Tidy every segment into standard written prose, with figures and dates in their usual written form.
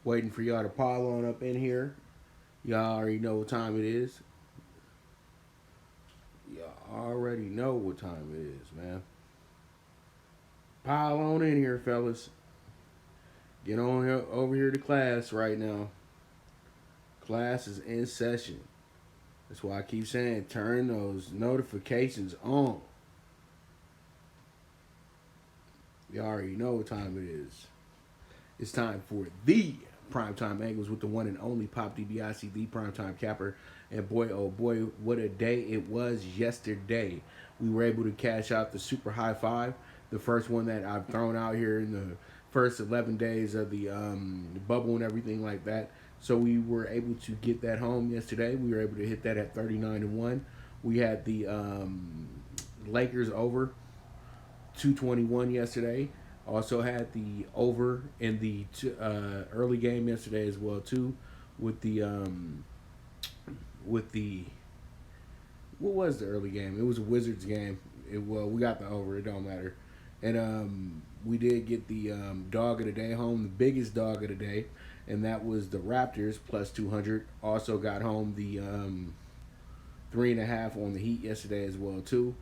Waiting for y'all to pile on up in here. Y'all already know what time it is. Y'all already know what time it is, man. Pile on in here, fellas. Get on here, over here to class right now. Class is in session. That's why I keep saying turn those notifications on. You already know what time it is. It's time for the Primetime Angles with the one and only Pop DBIC, the Primetime Capper. And boy, oh boy, what a day it was yesterday. We were able to cash out the super high five, the first one that I've thrown out here in the first 11 days of the bubble and everything like that. So we were able to get that home yesterday. We were able to hit that at 39-1. We had the Lakers over 221 yesterday. Also had the over in the early game yesterday as well too, with the what was the early game? It was a Wizards game. We got the over. It don't matter, and we did get the dog of the day home, the biggest dog of the day, and that was the Raptors plus 200. Also got home the 3.5 on the Heat yesterday as well too.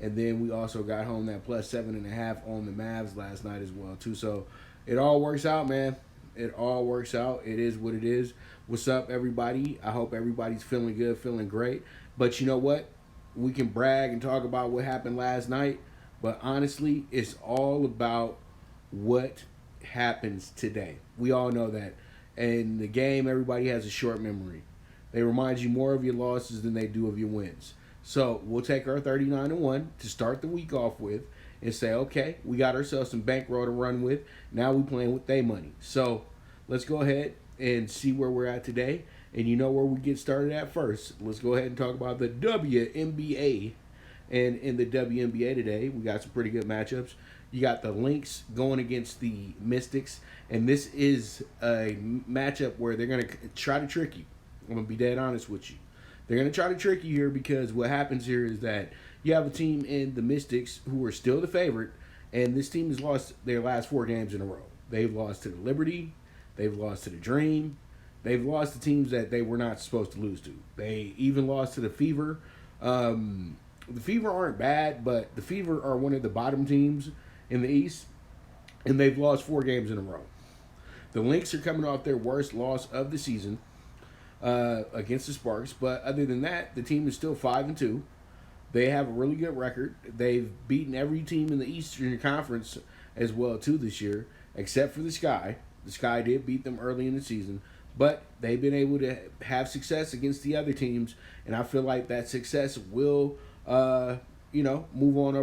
And then we also got home that plus 7.5 on the Mavs last night as well too. So it all works out, man. It all works out. It is what it is. What's up, everybody? I hope everybody's feeling good, feeling great. But you know what? We can brag and talk about what happened last night. But honestly, it's all about what happens today. We all know that. And the game, everybody has a short memory. They remind you more of your losses than they do of your wins. So we'll take our 39-1 to start the week off with and say, okay, we got ourselves some bankroll to run with. Now we playing with their money. So let's go ahead and see where we're at today. And you know where we get started at first. Let's go ahead and talk about the WNBA. And in the WNBA today, we got some pretty good matchups. You got the Lynx going against the Mystics. And this is a matchup where they're going to try to trick you. I'm going to be dead honest with you. They're going to try to trick you here because what happens here is that you have a team in the Mystics who are still the favorite, and this team has lost their last 4 games in a row. They've lost to the Liberty. They've lost to the Dream. They've lost to teams that they were not supposed to lose to. They even lost to the Fever. The Fever aren't bad, but the Fever are one of the bottom teams in the East, and they've lost 4 games in a row. The Lynx are coming off their worst loss of the season against the Sparks, but other than that, the team is still 5-2. They have a really good record. They've beaten every team in the Eastern Conference as well too this year, except for the Sky. The Sky did beat them early in the season, but they've been able to have success against the other teams, and I feel like that success will, move on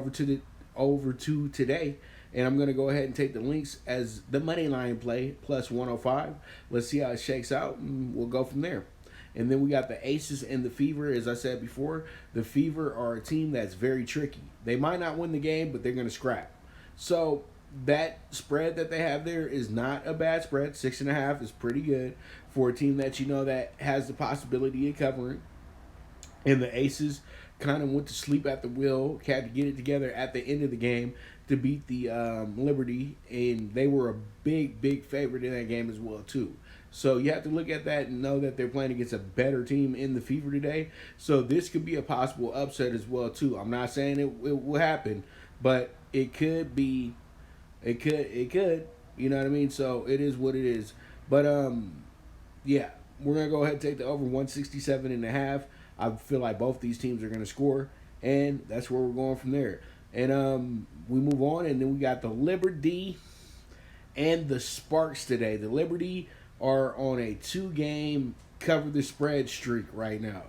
over to today. And I'm going to go ahead and take the Lynx as the money line play, plus 105. Let's see how it shakes out, and we'll go from there. And then we got the Aces and the Fever. As I said before, the Fever are a team that's very tricky. They might not win the game, but they're going to scrap. So that spread that they have there is not a bad spread. 6.5 is pretty good for a team that you know that has the possibility of covering. And the Aces kind of went to sleep at the wheel, had to get it together at the end of the game to beat the Liberty, and they were a big favorite in that game as well too. So you have to look at that and know that they're playing against a better team in the Fever today. So this could be a possible upset as well too. I'm not saying it will happen, but it could be. It could. You know what I mean? So it is what it is. But yeah, we're gonna go ahead and take the over 167.5. I feel like both these teams are gonna score, and that's where we're going from there. And we move on, and then we got the Liberty and the Sparks today. The Liberty are on a 2-game cover the spread streak right now.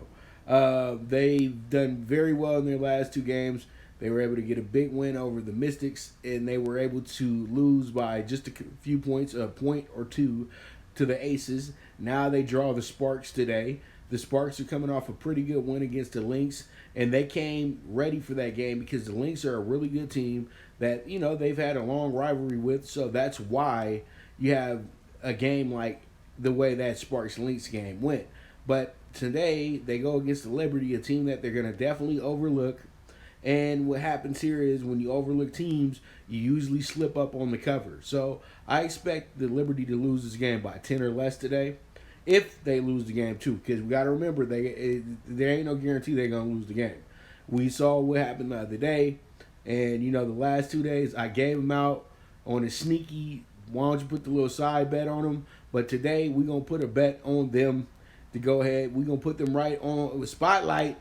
They've done very well in their last 2 games. They were able to get a big win over the Mystics, and they were able to lose by just a few points, a point or two, to the Aces. Now they draw the Sparks today. The Sparks are coming off a pretty good win against the Lynx, and they came ready for that game because the Lynx are a really good team that, you know, they've had a long rivalry with, so that's why you have a game like the way that Sparks-Lynx game went. But today, they go against the Liberty, a team that they're going to definitely overlook, And what happens here is when you overlook teams, you usually slip up on the cover. So I expect the Liberty to lose this game by 10 or less today, if they lose the game too. Because we got to remember, there ain't no guarantee they're going to lose the game. We saw what happened the other day. And, the last 2 days, I gave them out on a sneaky, why don't you put the little side bet on them? But today, we're going to put a bet on them to go ahead. We're going to put them right on the spotlight,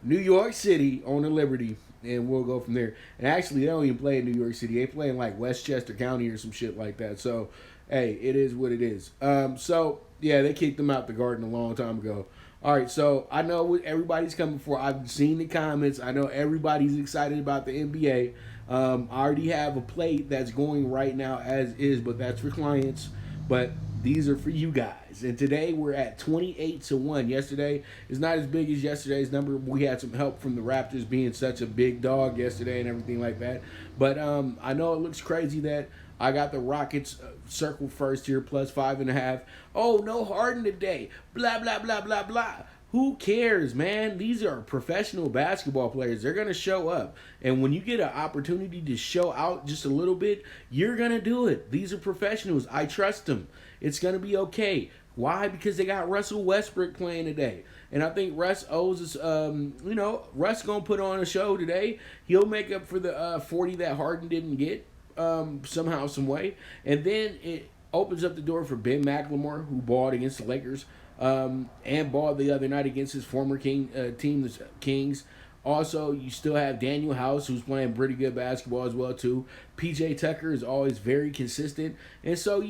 New York City on the Liberty, and we'll go from there. And actually, they don't even play in New York City. They play in, like, Westchester County or some shit like that. So, hey, it is what it is. Yeah, they kicked them out the Garden a long time ago. All right, so I know what everybody's coming for. I've seen the comments. I know everybody's excited about the NBA. I already have a plate that's going right now as is, but that's for clients. But these are for you guys. And today we're at 28-1. Yesterday is not as big as yesterday's number. We had some help from the Raptors being such a big dog yesterday and everything like that. But I know it looks crazy that I got the Rockets circled first here, plus 5.5. Oh, no Harden today. Blah, blah, blah, blah, blah. Who cares, man? These are professional basketball players. They're going to show up. And when you get an opportunity to show out just a little bit, you're going to do it. These are professionals. I trust them. It's going to be okay. Why? Because they got Russell Westbrook playing today. And I think Russ owes us, Russ going to put on a show today. He'll make up for the 40 that Harden didn't get. Somehow, some way, and then it opens up the door for Ben McLemore, who balled against the Lakers, and balled the other night against his former team, the Kings. Also, you still have Daniel House, who's playing pretty good basketball as well too. PJ Tucker is always very consistent, and so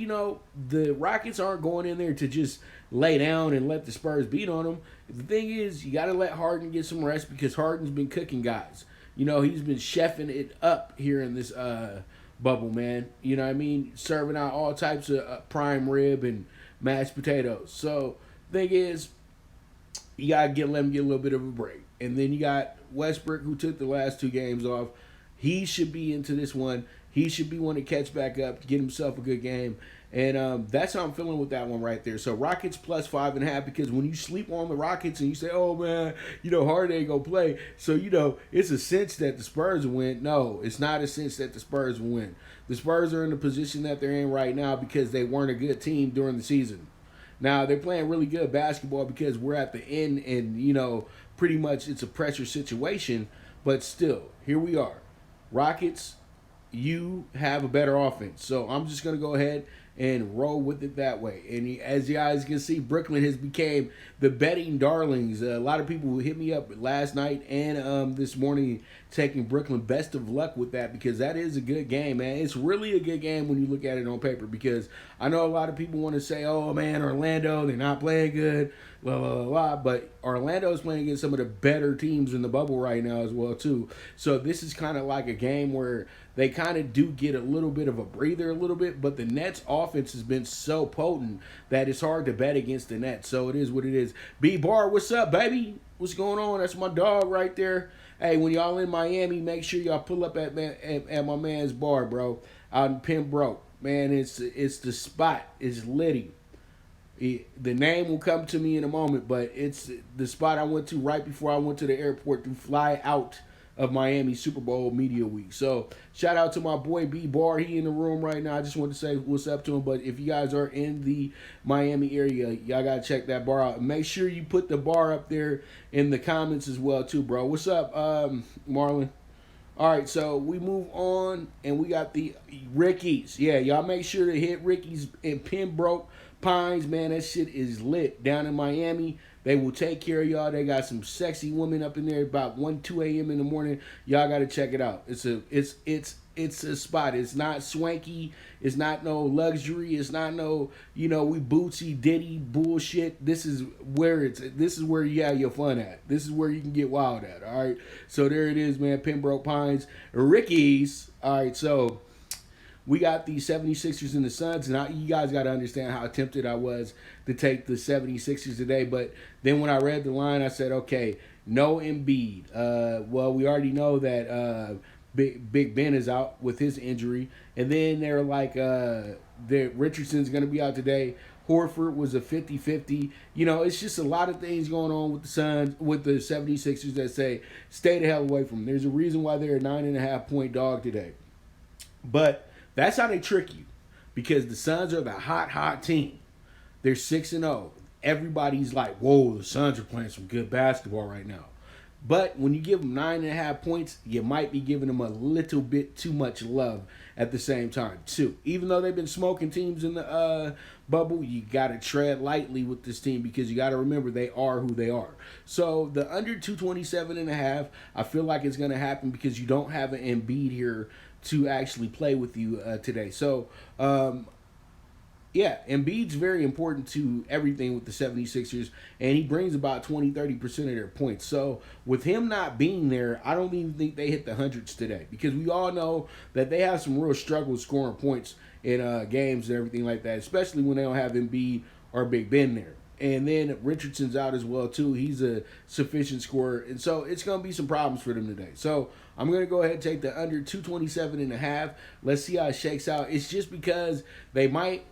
the Rockets aren't going in there to just lay down and let the Spurs beat on them. The thing is, you got to let Harden get some rest because Harden's been cooking guys. He's been chefing it up here in this bubble, man. You know what I mean? Serving out all types of prime rib and mashed potatoes. So, thing is, you got to let him get a little bit of a break. And then you got Westbrook, who took the last 2 games off. He should be into this one. He should be one to catch back up, get himself a good game. And that's how I'm feeling with that one right there. So Rockets plus 5.5, because when you sleep on the Rockets and you say, oh, man, Harden ain't going to play. So, it's a sense that the Spurs will win. No, it's not a sense that the Spurs will win. The Spurs are in the position that they're in right now because they weren't a good team during the season. Now, they're playing really good basketball because we're at the end and, pretty much it's a pressure situation. But still, here we are. Rockets, you have a better offense. So I'm just going to go ahead and roll with it that way. And as you guys can see, Brooklyn has become the betting darlings. A lot of people hit me up last night and this morning taking Brooklyn. Best of luck with that, because that is a good game, man. It's really a good game when you look at it on paper, because I know a lot of people want to say, oh, man, Orlando, they're not playing good, blah, blah, blah, blah. But Orlando is playing against some of the better teams in the bubble right now as well, too. So this is kind of like a game where they kind of do get a little bit of a breather a little bit, but the Nets offense has been so potent that it's hard to bet against the Nets. So it is what it is. B-Bar, what's up, baby? What's going on? That's my dog right there. Hey, when y'all in Miami, make sure y'all pull up at my man's bar, bro, out in Pembroke. Man, it's the spot. It's litty. The name will come to me in a moment, but it's the spot I went to right before I went to the airport to fly out of Miami Super Bowl Media Week. So shout out to my boy B-Bar. He in the room right now. I just want to say what's up to him. But if you guys are in the Miami area, y'all got to check that bar out. Make sure you put the bar up there in the comments as well too, bro. What's up, Marlon? All right, so we move on, and we got the Ricky's. Yeah, y'all make sure to hit Ricky's in Pembroke Pines. Man, that shit is lit down in Miami. They will take care of y'all. They got some sexy women up in there about 2 a.m. in the morning. Y'all got to check it out. It's a spot. It's not swanky. It's not no luxury. It's not no, we bootsy ditty bullshit. This is where you have your fun at. This is where you can get wild at. All right. So there it is, man. Pembroke Pines, Ricky's. All right. So we got the 76ers and the Suns, and you guys got to understand how tempted I was to take the 76ers today. But then when I read the line, I said, okay, no Embiid. Well, we already know that Big Ben is out with his injury. And then they're like, Richardson's going to be out today. Horford was a 50-50. You know, it's just a lot of things going on with the Suns, with the 76ers that say, stay the hell away from them. There's a reason why they're a 9.5-point dog today. But that's how they trick you. Because the Suns are the hot team. They're 6-0. Everybody's like, whoa, the Suns are playing some good basketball right now. But when you give them 9.5 points, you might be giving them a little bit too much love at the same time, too. Even though they've been smoking teams in the bubble, you got to tread lightly with this team because you got to remember they are who they are. So the under 227.5, I feel like it's going to happen because you don't have an Embiid here to actually play with you today. So, yeah, Embiid's very important to everything with the 76ers, and he brings about 20-30% of their points. So with him not being there, I don't even think they hit the hundreds today because we all know that they have some real struggles scoring points in games and everything like that, especially when they don't have Embiid or Big Ben there. And then Richardson's out as well, too. He's a sufficient scorer. And so it's going to be some problems for them today. So I'm going to go ahead and take the under 227.5. Let's see how it shakes out. It's just because they might,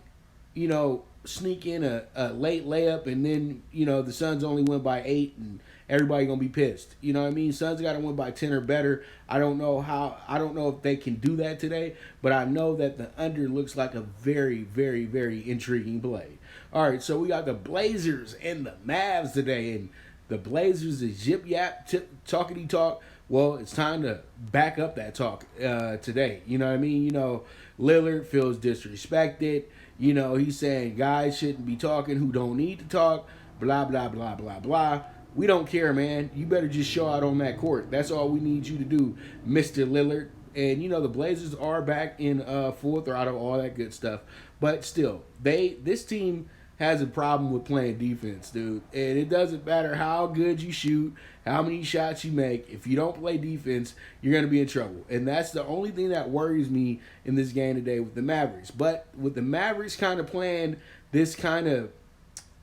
you know, sneak in a late layup and then, you know, the Suns only win by 8 and everybody going to be pissed. You know what I mean? Suns got to win by 10 or better. I don't know if they can do that today, but I know that the under looks like a very, very, very intriguing play. All right, so we got the Blazers and the Mavs today, and the Blazers is yip yap, talkity talk. Well, it's time to back up that talk today. You know what I mean? You know, Lillard feels disrespected. You know, he's saying guys shouldn't be talking who don't need to talk, blah, blah, blah, blah, blah. We don't care, man. You better just show out on that court. That's all we need you to do, Mr. Lillard. And, you know, the Blazers are back in full throttle, all that good stuff. But still, this team has a problem with playing defense, dude. And it doesn't matter how good you shoot, how many shots you make. If you don't play defense, you're going to be in trouble. And that's the only thing that worries me in this game today with the Mavericks. But with the Mavericks kind of playing this kind of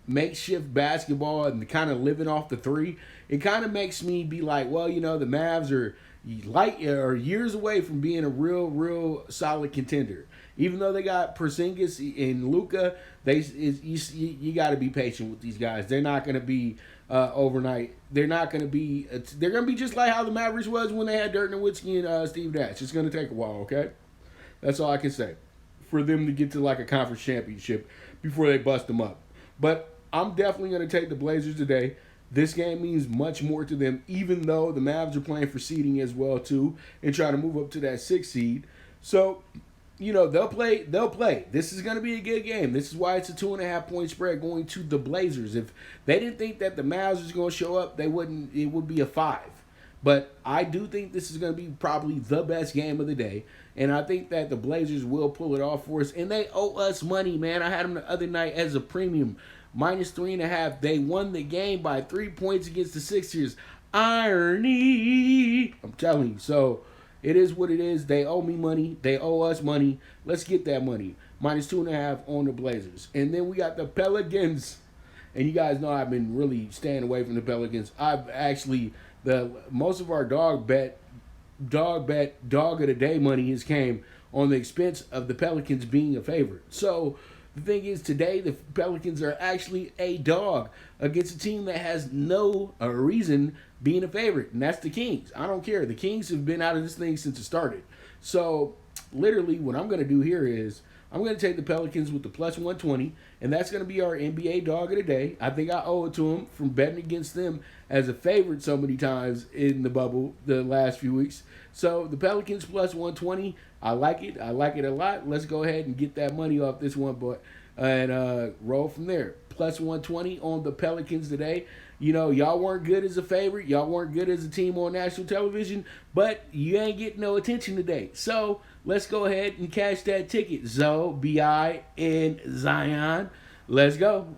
makeshift basketball and kind of living off the three, it kind of makes me be like, well, you know, the Mavs are years away from being a real solid contender. Even though they got Porzingis and Luka, you got to be patient with these guys. They're not going to be overnight. They're not going to be. They're going to be just like how the Mavericks was when they had Dirk Nowitzki and Steve Nash. It's going to take a while. Okay, that's all I can say for them to get to like a conference championship before they bust them up. But I'm definitely going to take the Blazers today. This game means much more to them, even though the Mavs are playing for seeding as well too, and try to move up to that 6th seed. So, you know, they'll play. This is going to be a good game. This is why it's a 2.5-point spread going to the Blazers. If they didn't think that the Mavs was going to show up, it would be a 5. But I do think this is going to be probably the best game of the day. And I think that the Blazers will pull it off for us. And they owe us money, man. I had them the other night as a premium. -3.5. They won the game by 3 points against the Sixers. Irony. I'm telling you. So it is what it is. They owe me money. They owe us money. Let's get that money. -2.5 on the Blazers. And then we got the Pelicans. And you guys know I've been really staying away from the Pelicans. I've actually, most of our dog of the day money has came on the expense of the Pelicans being a favorite. So the thing is, today the Pelicans are actually a dog against a team that has no reason being a favorite, and that's the Kings. I don't care. The Kings have been out of this thing since it started. So literally what I'm going to do here is I'm going to take the Pelicans with the +120, and that's going to be our NBA dog of the day. I think I owe it to them from betting against them as a favorite so many times in the bubble the last few weeks. So the Pelicans +120, I like it. I like it a lot. Let's go ahead and get that money off this one, boy, and roll from there. +120 on the Pelicans today. You know, y'all weren't good as a favorite. Y'all weren't good as a team on national television, but you ain't getting no attention today. So let's go ahead and cash that ticket. Zoe, B.I., and Zion. Let's go.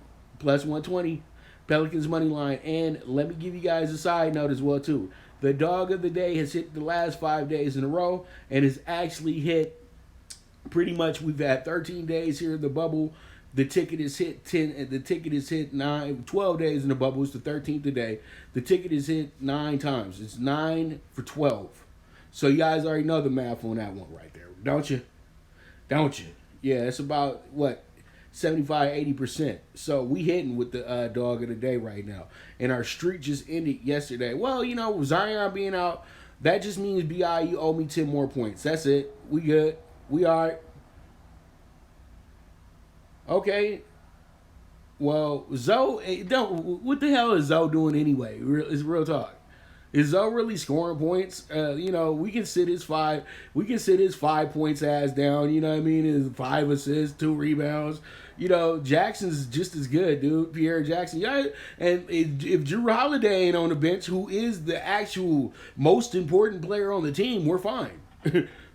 +120. Pelicans money line. And let me give you guys a side note as well, too. The dog of the day has hit the last 5 days in a row and has actually hit pretty much, we've had 13 days here in the bubble. The ticket is hit 12 days in the bubble. It's the 13th today. The ticket is hit 9 times. It's 9 for 12. So you guys already know the math on that one right there, don't you? Don't you? Yeah, it's about, what, 75-80%. So we hitting with the dog of the day right now. And our streak just ended yesterday. Well, Zion being out, that just means BI, you owe me 10 more points. That's it. We good. We all right. Okay. Well, Zoe, what the hell is Zoe doing anyway? It's real talk. Is Zoe really scoring points? We can sit his 5 points ass down. You know what I mean? His 5 assists, 2 rebounds. Jackson's just as good, dude. Pierre Jackson. Yeah, and if Drew Holiday ain't on the bench, who is the actual most important player on the team, we're fine.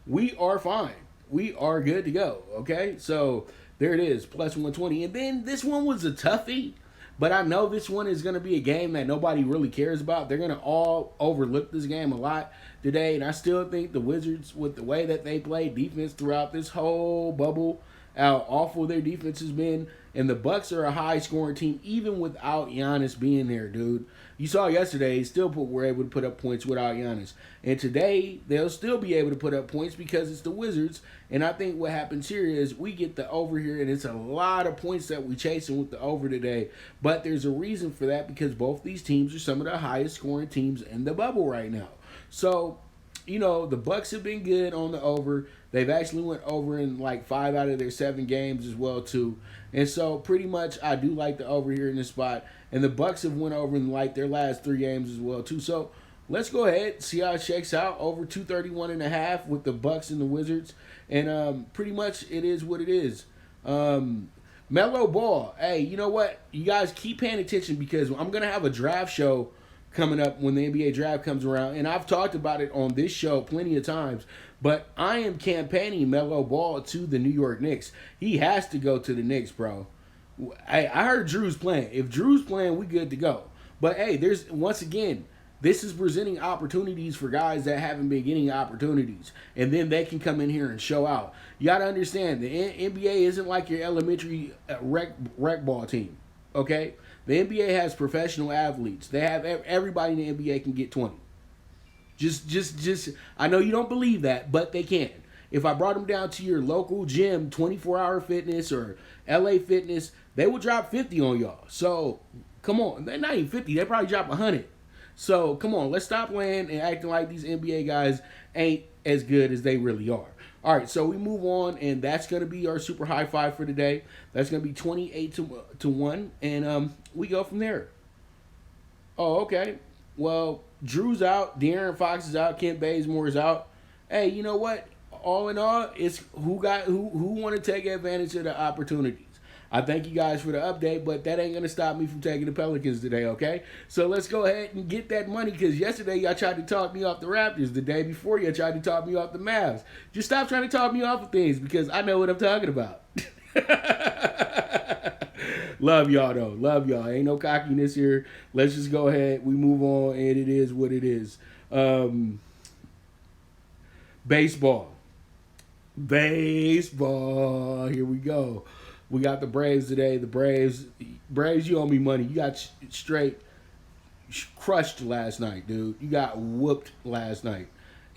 We are fine. We are good to go. Okay, so there it is, plus 120. And then this one was a toughie. But I know this one is going to be a game that nobody really cares about. They're going to all overlook this game a lot today. And I still think the Wizards, with the way that they play defense throughout this whole bubble, how awful their defense has been. And the Bucks are a high-scoring team, even without Giannis being there, dude. You saw yesterday, still were able to put up points without Giannis. And today, they'll still be able to put up points because it's the Wizards. And I think what happens here is we get the over here, and it's a lot of points that we're chasing with the over today. But there's a reason for that because both these teams are some of the highest-scoring teams in the bubble right now. So, the Bucks have been good on the over. They've actually went over in like 5 out of their 7 games as well, too. And so, pretty much, I do like the over here in this spot. And the Bucks have went over in like their last 3 games as well, too. So, let's go ahead, see how it shakes out. Over 231.5 with the Bucks and the Wizards. And pretty much, it is what it is. Melo Ball. Hey, you know what? You guys keep paying attention because I'm going to have a draft show coming up when the NBA draft comes around. And I've talked about it on this show plenty of times. But I am campaigning Melo Ball to the New York Knicks. He has to go to the Knicks, bro. I heard Drew's playing. If Drew's playing, we good to go. But, hey, once again, this is presenting opportunities for guys that haven't been getting opportunities. And then they can come in here and show out. You got to understand, the NBA isn't like your elementary rec ball team, okay? The NBA has professional athletes. They have everybody in the NBA can get 20. Just. I know you don't believe that, but they can. If I brought them down to your local gym, 24-hour fitness or LA Fitness, they will drop 50 on y'all. So, come on. They're not even 50. They probably drop 100. So, come on. Let's stop playing and acting like these NBA guys ain't as good as they really are. All right, so we move on, and that's going to be our super high five for today. That's going to be 28-1, and we go from there. Oh, okay. Well, Drew's out, De'Aaron Fox is out, Kent Bazemore is out. Hey, you know what? All in all, it's who want to take advantage of the opportunities. I thank you guys for the update, but that ain't going to stop me from taking the Pelicans today, okay? So let's go ahead and get that money because yesterday y'all tried to talk me off the Raptors. The day before y'all tried to talk me off the Mavs. Just stop trying to talk me off of things because I know what I'm talking about. Love y'all, though. Love y'all. Ain't no cockiness here. Let's just go ahead. We move on, and it is what it is. Baseball. Here we go. We got the Braves today. The Braves, you owe me money. You got straight crushed last night, dude. You got whooped last night.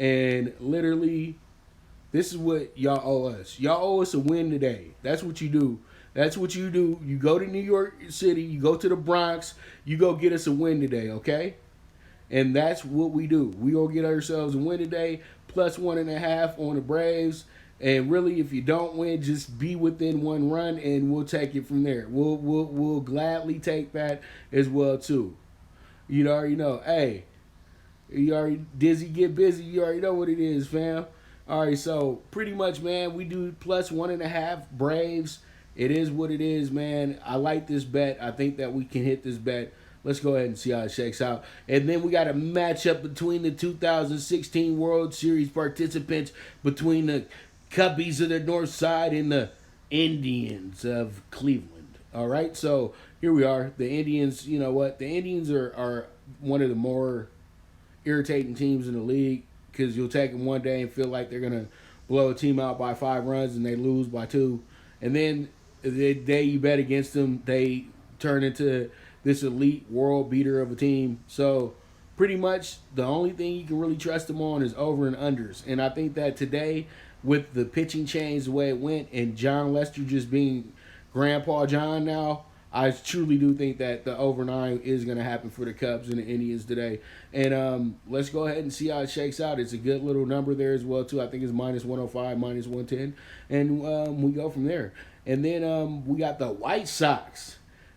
And literally, this is what y'all owe us. Y'all owe us a win today. That's what you do. That's what you do. You go to New York City. You go to the Bronx. You go get us a win today, okay? And that's what we do. We go get ourselves a win today, plus 1.5 on the Braves. And really, if you don't win, just be within 1 run, and we'll take it from there. We'll gladly take that as well too. You already know. Hey, you already dizzy, get busy. You already know what it is, fam. All right, so pretty much, man, we do plus 1.5 Braves. It is what it is, man. I like this bet. I think that we can hit this bet. Let's go ahead and see how it shakes out. And then we got a matchup between the 2016 World Series participants, between the Cubbies of the North Side and the Indians of Cleveland. All right, so here we are. The Indians, you know what? The Indians are one of the more irritating teams in the league because you'll take them one day and feel like they're going to blow a team out by 5 runs and they lose by 2. And then the day you bet against them, they turn into this elite world beater of a team. So pretty much the only thing you can really trust them on is over and unders. And I think that today, with the pitching change the way it went and John Lester just being Grandpa John now. I truly do think that the over 9 is going to happen for the Cubs and the Indians today. And let's go ahead and see how it shakes out. It's a good little number there as well, too. I think it's minus 105, minus 110. And we go from there. And then we got the White Sox.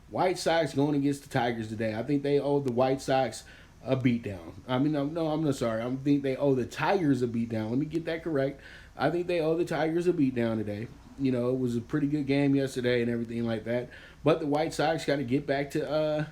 White Sox going against the Tigers today. I think they owe the White Sox a beatdown. I mean, no, I'm not sorry. I think they owe the Tigers a beatdown. Let me get that correct. I think they owe the Tigers a beatdown today. You know, it was a pretty good game yesterday and everything like that. But the White Sox got to get back to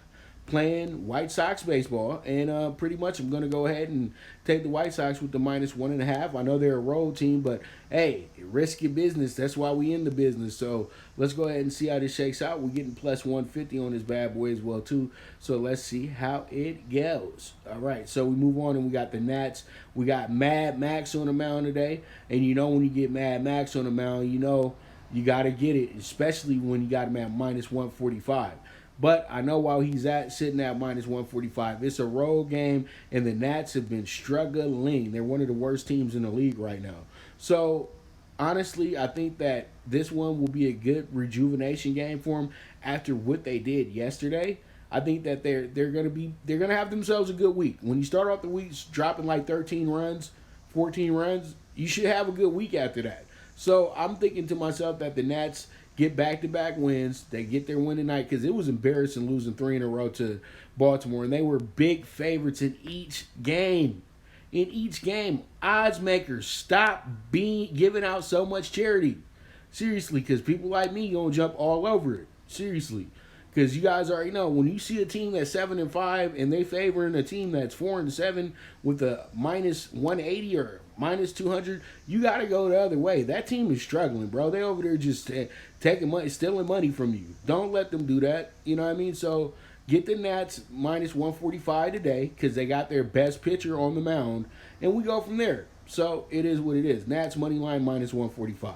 playing White Sox baseball. And pretty much I'm going to go ahead and take the White Sox with the minus 1.5. I know they're a road team, but hey, risky business. That's why we in the business. So let's go ahead and see how this shakes out. We're getting plus 150 on this bad boy as well, too. So let's see how it goes. All right, so we move on and we got the Nats. We got Mad Max on the mound today. And you know when you get Mad Max on the mound, you know you got to get it, especially when you got him at minus 145. But I know while he's sitting at minus 145, it's a road game, and the Nats have been struggling. They're one of the worst teams in the league right now. So, honestly, I think that this one will be a good rejuvenation game for them after what they did yesterday. I think that they're gonna have themselves a good week. When you start off the week dropping like 13 runs, 14 runs, you should have a good week after that. So I'm thinking to myself that the Nats get back-to-back wins. They get their win tonight because it was embarrassing losing 3 in a row to Baltimore, and they were big favorites in each game. In each game, odds makers, stop giving out so much charity. Seriously, because people like me gonna jump all over it. Seriously, because you guys already know when you see a team that's 7-5 and they favoring a team that's 4-7 with a minus 180 or minus 200, you got to go the other way. That team is struggling, bro. They over there just taking money, stealing money from you. Don't let them do that. You know what I mean? So get the Nats minus 145 today because they got their best pitcher on the mound, and we go from there. So it is what it is. Nats money line minus 145.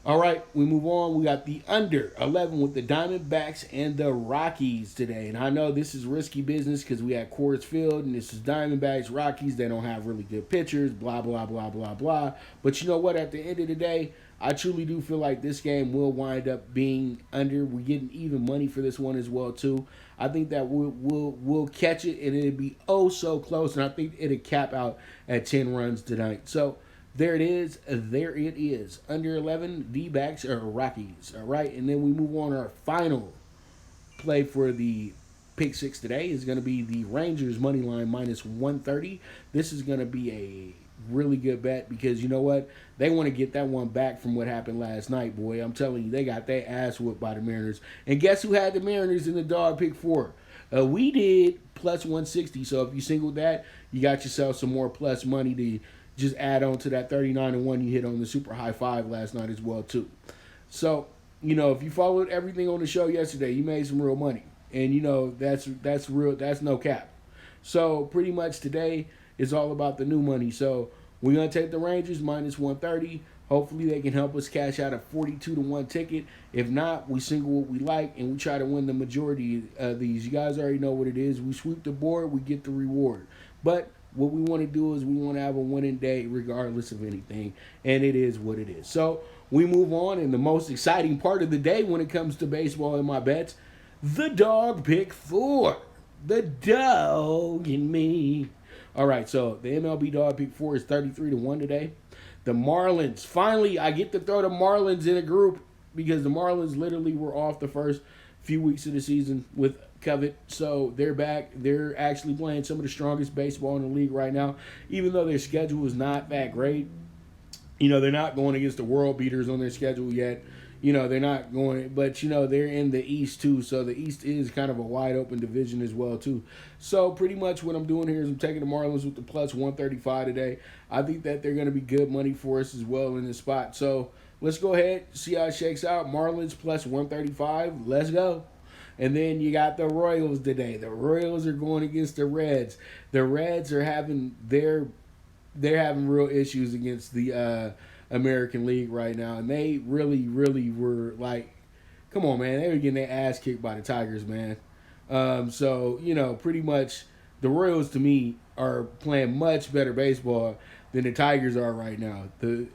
All right, we move on. We got the under 11 with the Diamondbacks and the Rockies today. And I know this is risky business because we had Coors Field, and this is Diamondbacks, Rockies. They don't have really good pitchers, blah, blah, blah, blah, blah. But you know what? At the end of the day, I truly do feel like this game will wind up being under. We're getting even money for this one as well, too. I think that we'll catch it, and it'll be oh so close. And I think it'll cap out at 10 runs tonight. So there it is. There it is. Under 11, D-backs or Rockies. All right, and then we move on. Our final play for the pick 6 today is going to be the Rangers money line minus 130. This is going to be a really good bet because you know what? They want to get that one back from what happened last night, boy. I'm telling you, they got their ass whooped by the Mariners. And guess who had the Mariners in the dog pick 4? We did plus 160. So if you singled that, you got yourself some more plus money to just add on to that 39-1 you hit on the super high 5 last night as well too. So, you know, if you followed everything on the show yesterday, you made some real money. And you know, that's real, that's no cap. So pretty much today is all about the new money. So we're gonna take the Rangers minus 130. Hopefully they can help us cash out a 42-1 ticket. If not, we single what we like and we try to win the majority of these. You guys already know what it is. We sweep the board, we get the reward. But what we want to do is we want to have a winning day regardless of anything, and it is what it is. So we move on, and the most exciting part of the day when it comes to baseball in my bets, the dog pick 4. The dog in me. All right, so the MLB Dog pick 4 is 33-1 today. The Marlins, finally, I get to throw the Marlins in a group because the Marlins literally were off the first few weeks of the season with COVID. So they're back. They're actually playing some of the strongest baseball in the league right now, even though their schedule is not that great. You know, they're not going against the world beaters on their schedule yet. You know, they're not going, but, you know, they're in the East, too. So the East is kind of a wide-open division as well, too. So pretty much what I'm doing here is I'm taking the Marlins with the plus 135 today. I think that they're going to be good money for us as well in this spot. So let's go ahead, see how it shakes out. Marlins plus 135. Let's go. And then you got the Royals today. The Royals are going against the Reds. The Reds are having they're having real issues against the American League right now, and they really were like, come on, man, they were getting their ass kicked by the Tigers, man. So you know, pretty much the Royals to me are playing much better baseball than the Tigers are right now. The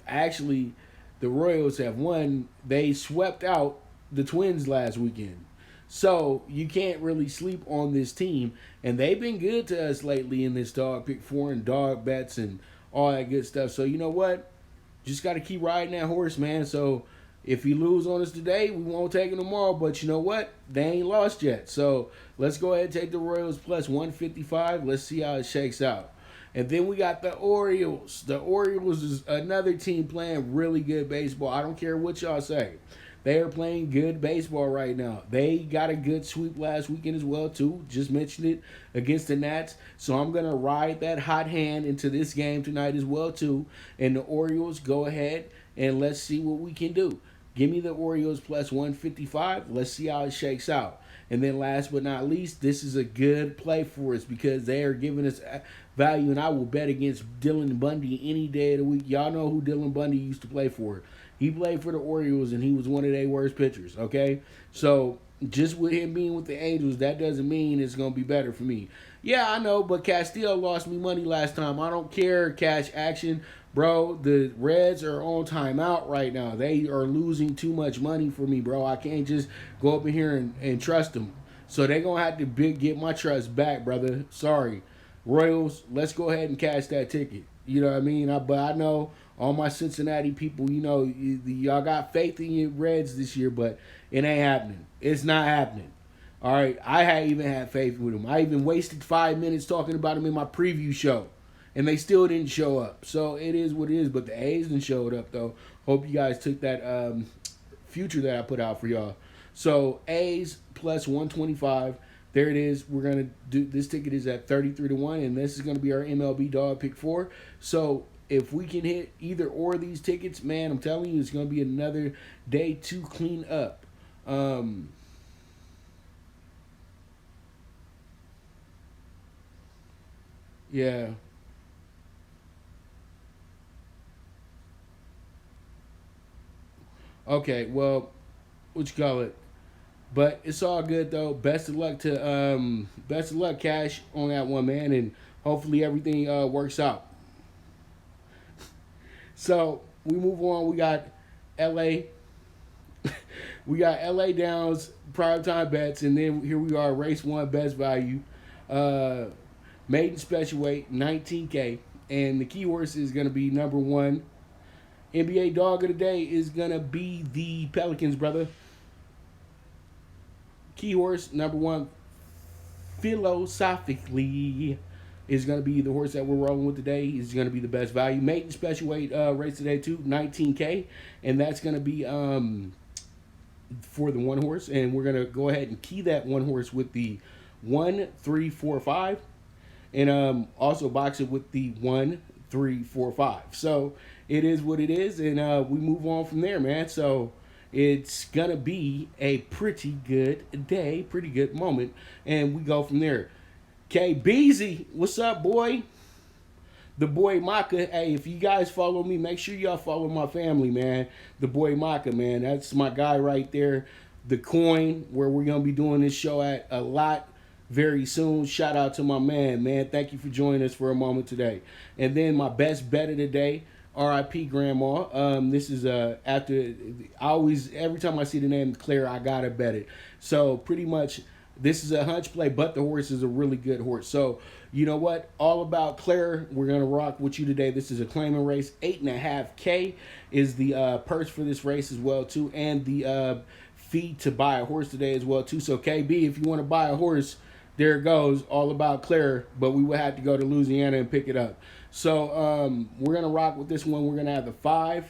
Royals have won. They swept out the Twins last weekend. So you can't really sleep on this team, and they've been good to us lately in this dog pick four and dog bets and all that good stuff. So you know what? Just got to keep riding that horse, man. So if he lose on us today, we won't take him tomorrow. But you know what? They ain't lost yet. So let's go ahead and take the Royals plus 155. Let's see how it shakes out. And then we got the Orioles. The Orioles is another team playing really good baseball. I don't care what y'all say. They are playing good baseball right now. They got a good sweep last weekend as well, too. Just mentioned it against the Nats. So I'm going to ride that hot hand into this game tonight as well, too. And the Orioles, go ahead and let's see what we can do. Give me the Orioles plus 155. Let's see how it shakes out. And then last but not least, this is a good play for us because they are giving us value, and I will bet against Dylan Bundy any day of the week. Y'all know who Dylan Bundy used to play for. He played for the Orioles, and he was one of their worst pitchers, okay? So just with him being with the Angels, that doesn't mean it's going to be better for me. Yeah, I know, but Castillo lost me money last time. I don't care, cash action. Bro, the Reds are on timeout right now. They are losing too much money for me, bro. I can't just go up in here and trust them. So they're going to have to get my trust back, brother. Sorry. Royals, let's go ahead and cash that ticket. You know what I mean? But I know all my Cincinnati people, you know, y'all got faith in your Reds this year, but it ain't happening. It's not happening. All right? I even had faith with them. I even wasted 5 minutes talking about them in my preview show. And they still didn't show up. So it is what it is. But the A's didn't show up, though. Hope you guys took that future that I put out for y'all. So A's plus 125. There it is. We're going to do this ticket is at 33-1. And this is going to be our MLB Dog Pick 4. So if we can hit either or of these tickets, man, I'm telling you, it's going to be another day to clean up. Yeah. Okay, well, what you call it? But it's all good though. Best of luck, Cash, on that one, man, and hopefully everything works out. So we move on. We got L.A. We got L.A. Downs primetime bets, and then here we are, race one best value, maiden special weight 19K, and the key horse is gonna be number one. NBA dog of the day is going to be the Pelicans, brother. Key horse, number one, philosophically, is going to be the horse that we're rolling with today. He's going to be the best value. Maiden special weight race today, too, 19K. And that's going to be for the one horse. And we're going to go ahead and key that one horse with the 1, 3, 4, 5. And also box it with the 1, 3, 4, 5. So it is what it is, and we move on from there, man. So it's gonna be a pretty good day, pretty good moment, and we go from there. K Beezy, what's up, boy? The boy Maka. Hey, if you guys follow me, make sure y'all follow my family, man. The boy Maka, man. That's my guy right there. The Coin, where we're gonna be doing this show at a lot very soon. Shout out to my man. Thank you for joining us for a moment today. And then my best bet of the day, R.I.P. Grandma. This is after every time I see the name Claire, I gotta bet it. So pretty much this is a hunch play, but the horse is a really good horse. So you know what? All about Claire. We're gonna rock with you today. This is a claiming race. 8.5K is the purse for this race as well too, and the fee to buy a horse today as well too. So KB, if you want to buy a horse, there it goes. All about Claire, but we would have to go to Louisiana and pick it up. So we're gonna rock with this one. We're gonna have the 5,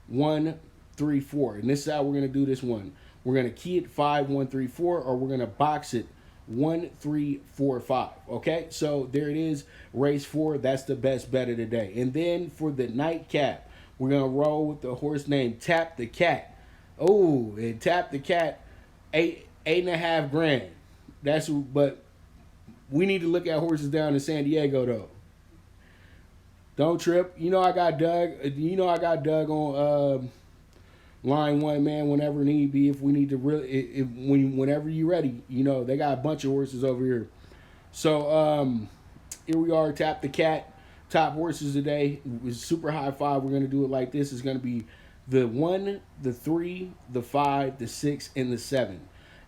1, 3, 4, and this is how we're gonna do this one. We're gonna key it 5, 1, 3, 4, or we're gonna box it 1, 3, 4, 5. Okay, so there it is. Race 4. That's the best bet of the day. And then for the nightcap, we're gonna roll with the horse named Tap the Cat. Oh, and Tap the Cat, 8.5 grand. But we need to look at horses down in San Diego though. Don't trip. You know I got Doug on line one, man. Whenever need be, if we need to whenever you ready, you know they got a bunch of horses over here. So here we are. Tap the Cat. Top horses today. With super high five. We're gonna do it like this. It's gonna be the 1, the 3, the 5, the 6, and the 7.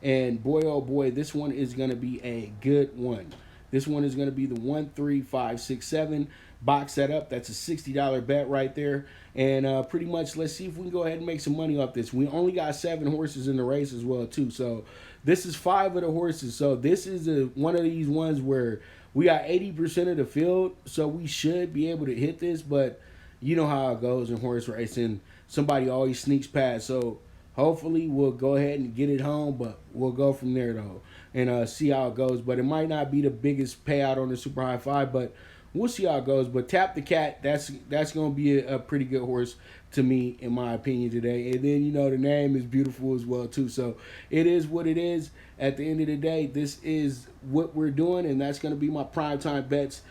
And boy, oh boy, this one is going to be a good one. This one is going to be the 1, 3, 5, 6, 7. Box that up. That's a $60 bet right there. And pretty much, let's see if we can go ahead and make some money off this. We only got 7 horses in the race as well, too. So this is 5 of the horses. So this is one of these ones where we got 80% of the field. So we should be able to hit this. But you know how it goes in horse racing. Somebody always sneaks past. So hopefully we'll go ahead and get it home. But we'll go from there, though, and see how it goes. But it might not be the biggest payout on the Super High Five, but we'll see how it goes. But Tap the Cat, that's going to be a pretty good horse to me, in my opinion, today. And then, the name is beautiful as well, too. So it is what it is. At the end of the day, this is what we're doing, and that's going to be my primetime bets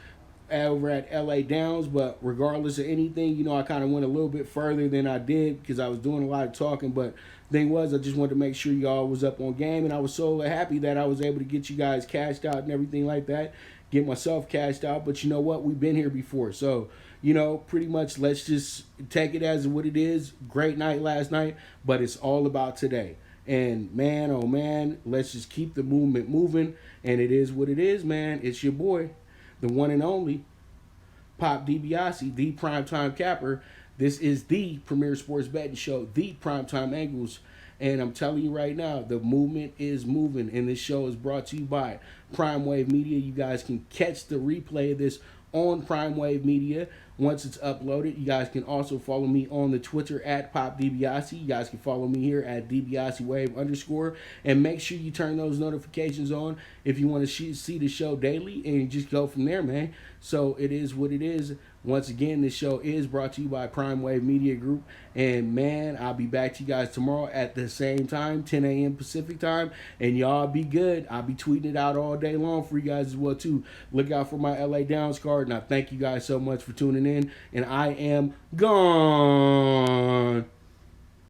over at LA Downs. But regardless of anything, I kind of went a little bit further than I did because I was doing a lot of talking. But thing was, I just wanted to make sure y'all was up on game, and I was so happy that I was able to get you guys cashed out and everything like that. Get myself cashed out, but you know what? We've been here before. So, pretty much let's just take it as what it is. Great night last night, but it's all about today. And man, oh man, let's just keep the movement moving. And it is what it is, man. It's your boy, the one and only Pop DiBiase, the primetime capper. This is the premier sports betting show, the Primetime Angles. And I'm telling you right now, the movement is moving. And this show is brought to you by Prime Wave Media. You guys can catch the replay of this on Prime Wave Media once it's uploaded. You guys can also follow me on the Twitter at PopDiBiase. You guys can follow me here at DiBiaseWave_. And make sure you turn those notifications on if you want to see the show daily. And just go from there, man. So it is what it is. Once again, this show is brought to you by Prime Wave Media Group. And, man, I'll be back to you guys tomorrow at the same time, 10 a.m. Pacific time. And y'all be good. I'll be tweeting it out all day long for you guys as well, too. Look out for my LA Downs card. And I thank you guys so much for tuning in. And I am gone.